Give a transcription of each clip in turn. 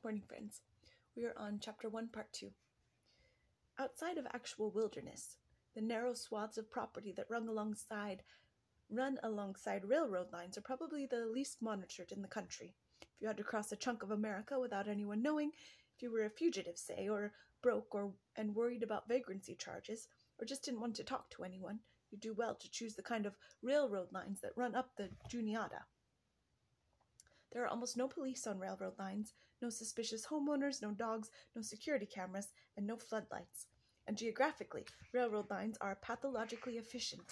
Morning, friends. We are on Chapter 1, Part 2. Outside of actual wilderness, the narrow swaths of property that run alongside railroad lines are probably the least monitored in the country. If you had to cross a chunk of America without anyone knowing, if you were a fugitive, say, or broke and worried about vagrancy charges, or just didn't want to talk to anyone, you'd do well to choose the kind of railroad lines that run up the Juniata. There are almost no police on railroad lines, no suspicious homeowners, no dogs, no security cameras, and no floodlights. And geographically, railroad lines are pathologically efficient.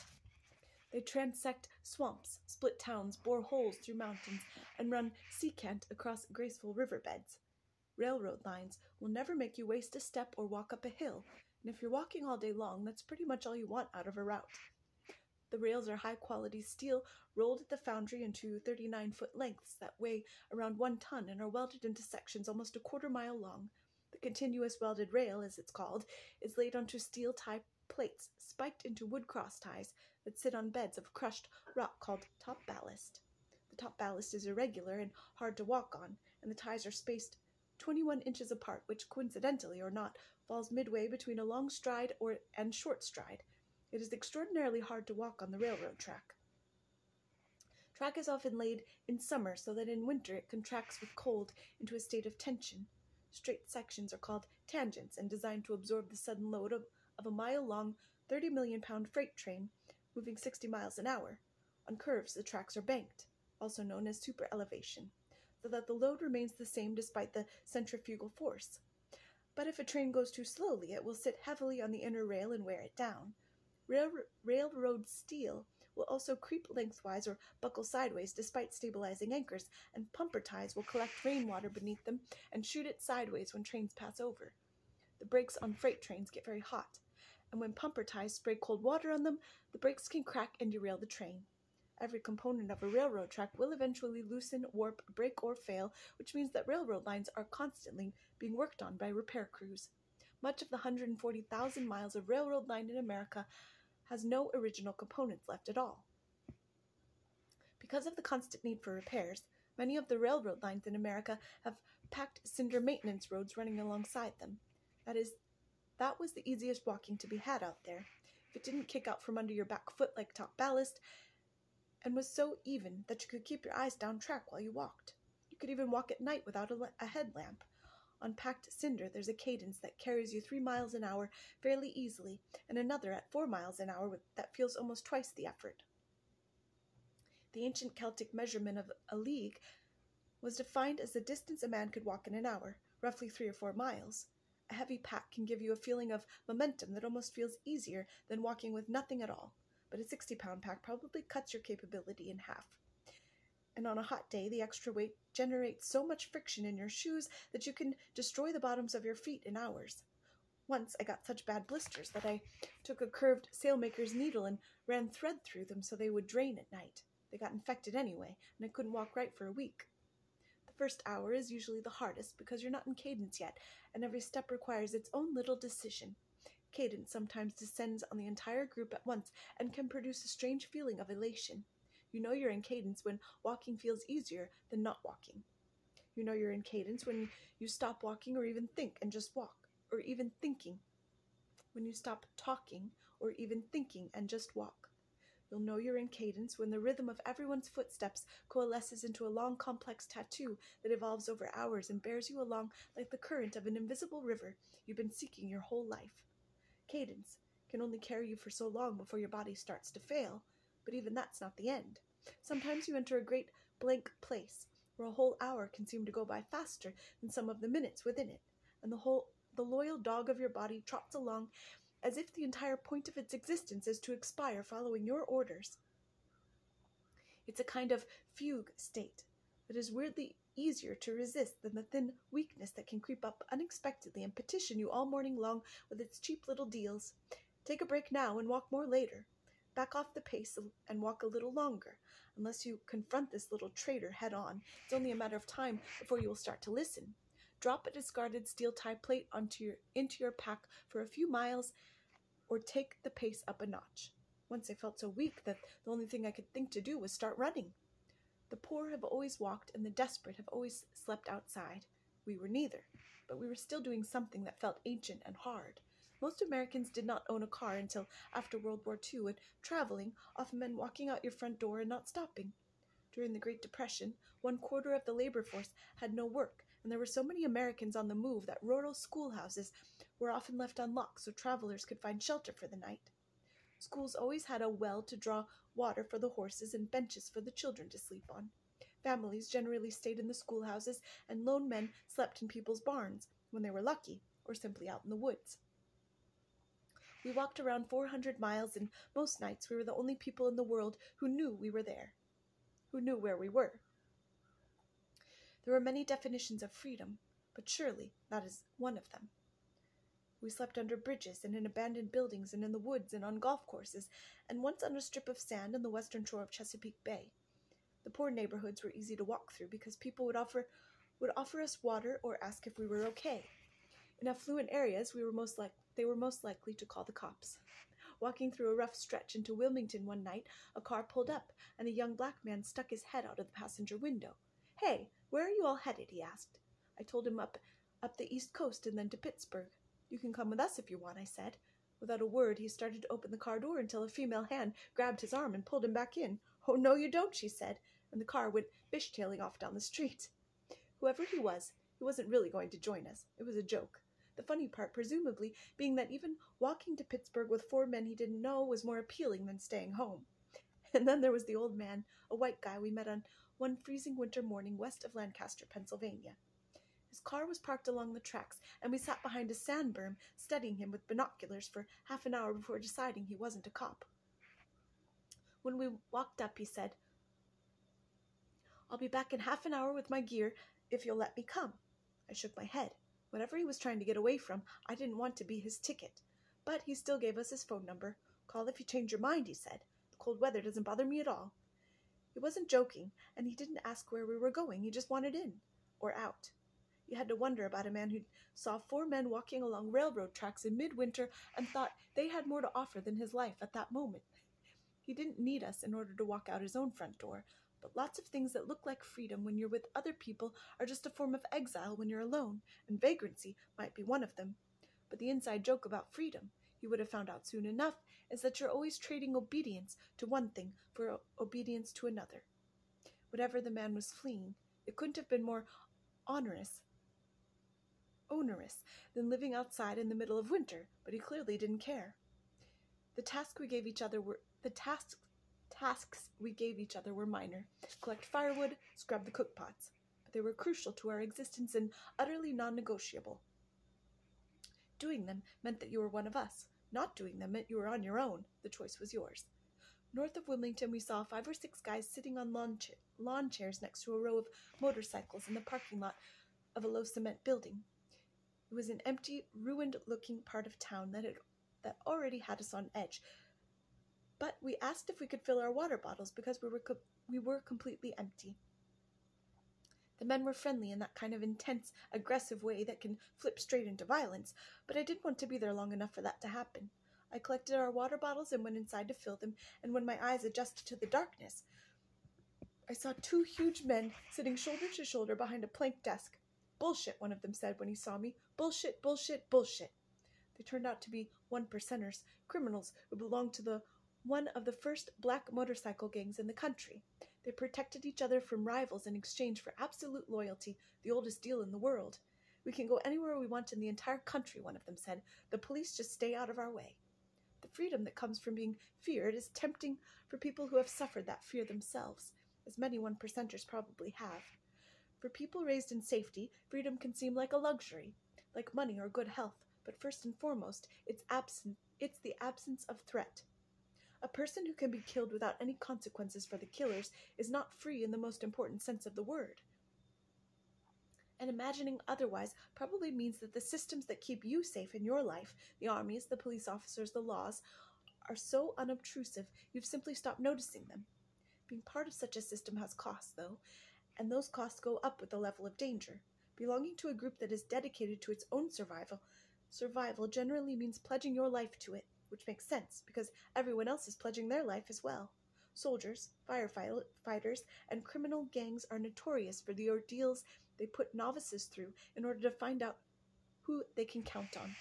They transect swamps, split towns, bore holes through mountains, and run sea-cant across graceful riverbeds. Railroad lines will never make you waste a step or walk up a hill, and if you're walking all day long, that's pretty much all you want out of a route. The rails are high-quality steel rolled at the foundry into 39-foot lengths that weigh around 1 ton and are welded into sections almost a quarter-mile long. The continuous welded rail, as it's called, is laid onto steel tie plates spiked into wood cross ties that sit on beds of crushed rock called top ballast. The top ballast is irregular and hard to walk on, and the ties are spaced 21 inches apart, which, coincidentally or not, falls midway between a long stride and short stride. It is extraordinarily hard to walk on the railroad track. Track is often laid in summer so that in winter it contracts with cold into a state of tension. Straight sections are called tangents and designed to absorb the sudden load of a mile-long, 30-million-pound freight train moving 60 miles an hour. On curves, the tracks are banked, also known as super-elevation, so that the load remains the same despite the centrifugal force. But if a train goes too slowly, it will sit heavily on the inner rail and wear it down. Railroad steel will also creep lengthwise or buckle sideways despite stabilizing anchors, and pumper ties will collect rainwater beneath them and shoot it sideways when trains pass over. The brakes on freight trains get very hot, and when pumper ties spray cold water on them, the brakes can crack and derail the train. Every component of a railroad track will eventually loosen, warp, break, or fail, which means that railroad lines are constantly being worked on by repair crews. Much of the 140,000 miles of railroad line in America has no original components left at all. Because of the constant need for repairs, many of the railroad lines in America have packed cinder maintenance roads running alongside them. That was the easiest walking to be had out there. If it didn't kick out from under your back foot like top ballast, and was so even that you could keep your eyes down track while you walked. You could even walk at night without a headlamp. On packed cinder, there's a cadence that carries you 3 miles an hour fairly easily, and another at 4 miles an hour that feels almost twice the effort. The ancient Celtic measurement of a league was defined as the distance a man could walk in an hour, roughly 3 or 4 miles. A heavy pack can give you a feeling of momentum that almost feels easier than walking with nothing at all, but a 60-pound pack probably cuts your capability in half. And on a hot day, the extra weight generates so much friction in your shoes that you can destroy the bottoms of your feet in hours. Once I got such bad blisters that I took a curved sailmaker's needle and ran thread through them so they would drain at night. They got infected anyway, and I couldn't walk right for a week. The first hour is usually the hardest because you're not in cadence yet, and every step requires its own little decision. Cadence sometimes descends on the entire group at once and can produce a strange feeling of elation. You know you're in cadence when walking feels easier than not walking. You know you're in cadence when you stop walking or even think and just walk, or even thinking. When you stop talking or even thinking and just walk. You'll know you're in cadence when the rhythm of everyone's footsteps coalesces into a long, complex tattoo that evolves over hours and bears you along like the current of an invisible river you've been seeking your whole life. Cadence can only carry you for so long before your body starts to fail, but even that's not the end. Sometimes you enter a great blank place, where a whole hour can seem to go by faster than some of the minutes within it, and the loyal dog of your body trots along as if the entire point of its existence is to expire following your orders. It's a kind of fugue state that is weirdly easier to resist than the thin weakness that can creep up unexpectedly and petition you all morning long with its cheap little deals. Take a break now and walk more later. Back off the pace and walk a little longer. Unless you confront this little traitor head on, it's only a matter of time before you will start to listen. Drop a discarded steel tie plate into your pack for a few miles, or take the pace up a notch. Once I felt so weak that the only thing I could think to do was start running. The poor have always walked, and the desperate have always slept outside. We were neither, but we were still doing something that felt ancient and hard. Most Americans did not own a car until after World War II, and traveling often meant walking out your front door and not stopping. During the Great Depression, 1/4 of the labor force had no work, and there were so many Americans on the move that rural schoolhouses were often left unlocked so travelers could find shelter for the night. Schools always had a well to draw water for the horses and benches for the children to sleep on. Families generally stayed in the schoolhouses, and lone men slept in people's barns, when they were lucky, or simply out in the woods. We walked around 400 miles, and most nights we were the only people in the world who knew we were there, who knew where we were. There were many definitions of freedom, but surely that is one of them. We slept under bridges and in abandoned buildings and in the woods and on golf courses, and once on a strip of sand on the western shore of Chesapeake Bay. The poor neighborhoods were easy to walk through because people would offer us water or ask if we were okay. In affluent areas, they were most likely to call the cops. Walking through a rough stretch into Wilmington one night, a car pulled up, and a young black man stuck his head out of the passenger window. "Hey, where are you all headed?" he asked. I told him up the East Coast and then to Pittsburgh. "You can come with us if you want," I said. Without a word, he started to open the car door until a female hand grabbed his arm and pulled him back in. "Oh, no, you don't," she said, and the car went fishtailing off down the street. Whoever he wasn't really going to join us. It was a joke. The funny part, presumably, being that even walking to Pittsburgh with 4 men he didn't know was more appealing than staying home. And then there was the old man, a white guy we met on one freezing winter morning west of Lancaster, Pennsylvania. His car was parked along the tracks, and we sat behind a sand berm, studying him with binoculars for half an hour before deciding he wasn't a cop. When we walked up, he said, "I'll be back in half an hour with my gear if you'll let me come." I shook my head. Whatever he was trying to get away from, I didn't want to be his ticket. But he still gave us his phone number. "Call if you change your mind," he said. "The cold weather doesn't bother me at all." He wasn't joking, and he didn't ask where we were going. He just wanted in, or out. You had to wonder about a man who saw 4 men walking along railroad tracks in midwinter and thought they had more to offer than his life at that moment. He didn't need us in order to walk out his own front door, but lots of things that look like freedom when you're with other people are just a form of exile when you're alone, and vagrancy might be one of them. But the inside joke about freedom, you would have found out soon enough, is that you're always trading obedience to one thing for obedience to another. Whatever the man was fleeing, it couldn't have been more onerous than living outside in the middle of winter, but he clearly didn't care. The tasks we gave each other were minor: collect firewood, scrub the cookpots, but they were crucial to our existence and utterly non-negotiable. Doing them meant that you were one of us. Not doing them meant you were on your own. The choice was yours. North of Wilmington, we saw 5 or 6 guys sitting on lawn chairs next to a row of motorcycles in the parking lot of a low cement building. It was an empty, ruined-looking part of town that already had us on edge. But we asked if we could fill our water bottles because we were completely empty. The men were friendly in that kind of intense, aggressive way that can flip straight into violence, but I didn't want to be there long enough for that to happen. I collected our water bottles and went inside to fill them, and when my eyes adjusted to the darkness, I saw 2 huge men sitting shoulder to shoulder behind a plank desk. "Bullshit," one of them said when he saw me. "Bullshit, bullshit, bullshit." They turned out to be 1%ers, criminals who belonged to one of the first black motorcycle gangs in the country. They protected each other from rivals in exchange for absolute loyalty, the oldest deal in the world. "We can go anywhere we want in the entire country," one of them said. "The police just stay out of our way." The freedom that comes from being feared is tempting for people who have suffered that fear themselves, as many 1%ers probably have. For people raised in safety, freedom can seem like a luxury, like money or good health, but first and foremost, it's the absence of threat. A person who can be killed without any consequences for the killers is not free in the most important sense of the word. And imagining otherwise probably means that the systems that keep you safe in your life, the armies, the police officers, the laws, are so unobtrusive you've simply stopped noticing them. Being part of such a system has costs, though, and those costs go up with the level of danger. Belonging to a group that is dedicated to its own survival generally means pledging your life to it, which makes sense, because everyone else is pledging their life as well. Soldiers, firefighters, and criminal gangs are notorious for the ordeals they put novices through in order to find out who they can count on.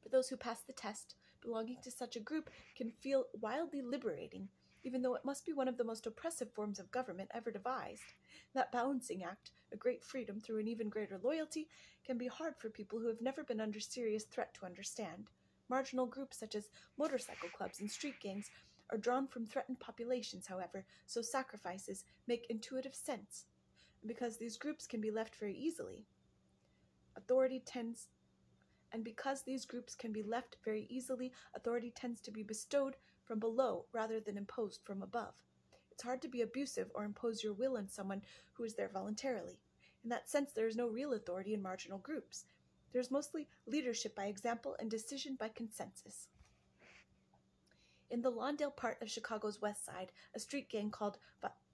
For those who pass the test, belonging to such a group can feel wildly liberating, even though it must be one of the most oppressive forms of government ever devised. That balancing act, a great freedom through an even greater loyalty, can be hard for people who have never been under serious threat to understand. Marginal groups such as motorcycle clubs and street gangs are drawn from threatened populations, however, so sacrifices make intuitive sense. And because these groups can be left very easily, authority tends to be bestowed from below rather than imposed from above. It's hard to be abusive or impose your will on someone who is there voluntarily. In that sense, there is no real authority in marginal groups. There is mostly leadership by example and decision by consensus. In the Lawndale part of Chicago's West Side, a street gang called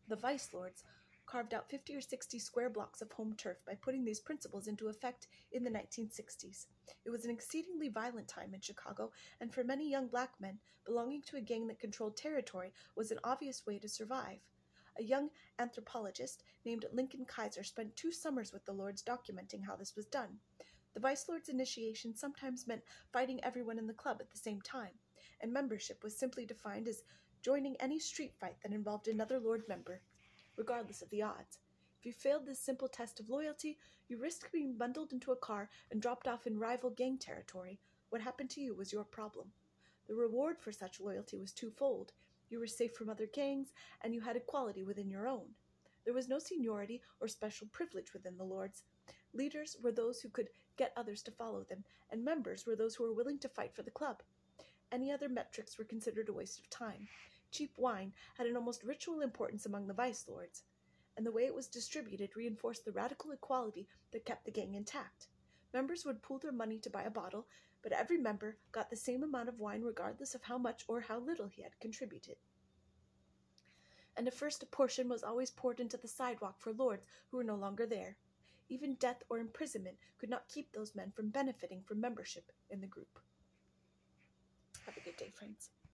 the Vice Lords carved out 50 or 60 square blocks of home turf by putting these principles into effect in the 1960s. It was an exceedingly violent time in Chicago, and for many young black men, belonging to a gang that controlled territory was an obvious way to survive. A young anthropologist named Lincoln Kaiser spent 2 summers with the Lords documenting how this was done. The Vice Lords' initiation sometimes meant fighting everyone in the club at the same time, and membership was simply defined as joining any street fight that involved another Lord member, regardless of the odds. If you failed this simple test of loyalty, you risked being bundled into a car and dropped off in rival gang territory. What happened to you was your problem. The reward for such loyalty was twofold. You were safe from other gangs, and you had equality within your own. There was no seniority or special privilege within the Lords. Leaders were those who could get others to follow them, and members were those who were willing to fight for the club. Any other metrics were considered a waste of time. Cheap wine had an almost ritual importance among the Vice Lords, and the way it was distributed reinforced the radical equality that kept the gang intact. Members would pool their money to buy a bottle, but every member got the same amount of wine regardless of how much or how little he had contributed. And a first portion was always poured into the sidewalk for Lords who were no longer there. Even death or imprisonment could not keep those men from benefiting from membership in the group. Have a good day, friends.